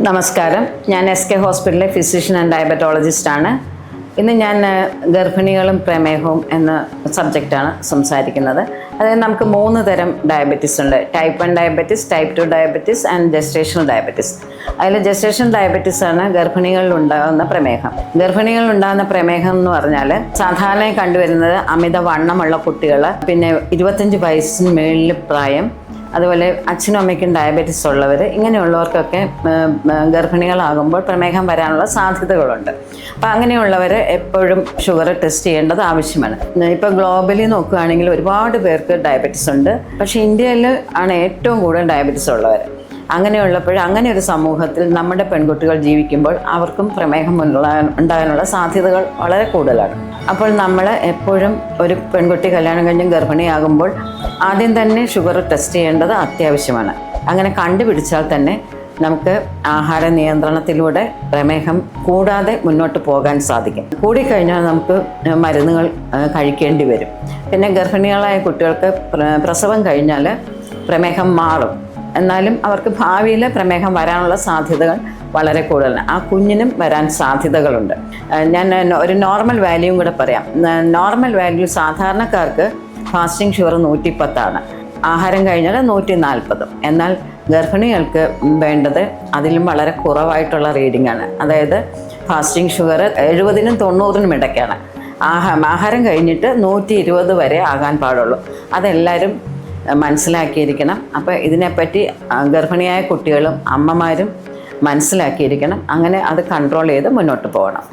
നമസ്കാരം. ഞാൻ SK ഹോസ്പിറ്റലിലെ ഫിസിഷ്യൻ ആൻഡ് ഡയബറ്റോളജിസ്റ്റാണ്. ഇന്ന് ഞാൻ ഗർഭിണികളും പ്രമേഹവും എന്ന സബ്ജക്റ്റാണ് സംസാരിക്കുന്നത്. അതായത് നമുക്ക് 3 തരം ഡയബറ്റീസ് ഉണ്ട്. Type 1 diabetes, type 2 diabetes and gestational diabetes. അതിൽ ജസ്റ്റേഷണൽ ഡയബറ്റീസ് ആണ് ഗർഭിണികളിൽ ഉണ്ടാകുന്ന പ്രമേഹം. ഗർഭിണികളിൽ ഉണ്ടാകുന്ന പ്രമേഹം എന്ന് പറഞ്ഞാൽ സാധാരണയായി കണ്ടുവരുന്നത് അമിത വണ്ണമുള്ള കുട്ടികൾ, പിന്നെ 25 വയസ്സിന് മേളിൽ പ്രായം, അതുപോലെ അച്ഛനും അമ്മയ്ക്കും ഡയബറ്റീസ് ഉള്ളവർ, ഇങ്ങനെയുള്ളവർക്കൊക്കെ ഗർഭിണികളാകുമ്പോൾ പ്രമേഹം വരാനുള്ള സാധ്യതകളുണ്ട്. അപ്പോൾ അങ്ങനെയുള്ളവർ എപ്പോഴും ഷുഗർ ടെസ്റ്റ് ചെയ്യേണ്ടത് ആവശ്യമാണ്. ഇപ്പോൾ ഗ്ലോബലി നോക്കുകയാണെങ്കിൽ ഒരുപാട് പേർക്ക് ഡയബറ്റീസ് ഉണ്ട്. പക്ഷേ ഇന്ത്യയിൽ ആണ് ഏറ്റവും കൂടുതൽ ഡയബറ്റീസ് ഉള്ളവർ. അങ്ങനെയുള്ളപ്പോൾ അങ്ങനെ ഒരു സമൂഹത്തിൽ നമ്മുടെ പെൺകുട്ടികൾ ജീവിക്കുമ്പോൾ അവർക്കും പ്രമേഹം ഉണ്ടാകാനുള്ള സാധ്യതകൾ വളരെ കൂടുതലാണ്. അപ്പോൾ നമ്മൾ എപ്പോഴും ഒരു പെൺകുട്ടി കല്യാണം കഴിഞ്ഞ് ഗർഭിണിയാകുമ്പോൾ ആദ്യം തന്നെ ഷുഗർ ടെസ്റ്റ് ചെയ്യേണ്ടത് അത്യാവശ്യമാണ്. അങ്ങനെ കണ്ടുപിടിച്ചാൽ തന്നെ നമുക്ക് ആഹാര നിയന്ത്രണത്തിലൂടെ പ്രമേഹം കൂടാതെ മുന്നോട്ട് പോകാൻ സാധിക്കും. കൂടിക്കഴിഞ്ഞാൽ നമുക്ക് മരുന്നുകൾ കഴിക്കേണ്ടി വരും. പിന്നെ ഗർഭിണികളായ കുട്ടികൾക്ക് പ്രസവം കഴിഞ്ഞാൽ പ്രമേഹം മാറും. എന്നാലും അവർക്ക് ഭാവിയിൽ പ്രമേഹം വരാനുള്ള സാധ്യതകൾ വളരെ കൂടുതലാണ്. ആ കുഞ്ഞിനും വരാൻ സാധ്യതകളുണ്ട്. ഞാൻ ഒരു നോർമൽ വാല്യൂയും കൂടെ പറയാം. നോർമൽ വാല്യൂ സാധാരണക്കാർക്ക് ഫാസ്റ്റിംഗ് ഷുഗർ 110 ആഹാരം കഴിഞ്ഞാൽ 140. എന്നാൽ ഗർഭിണികൾക്ക് വേണ്ടത് അതിലും വളരെ കുറവായിട്ടുള്ള റീഡിംഗ് ആണ്. അതായത് ഫാസ്റ്റിംഗ് ഷുഗർ 70നും 90നും ഇടയ്ക്കാണ്. ആഹാരം കഴിഞ്ഞിട്ട് 120 വരെ ആകാൻ പാടുള്ളൂ. അതെല്ലാവരും മനസ്സിലാക്കിയിരിക്കണം. അപ്പോൾ ഇതിനെപ്പറ്റി ഗർഭിണിയായ കുട്ടികളും അമ്മമാരും മനസ്സിലാക്കിയിരിക്കണം. അങ്ങനെ അത് കൺട്രോൾ ചെയ്ത് മുന്നോട്ട് പോകണം.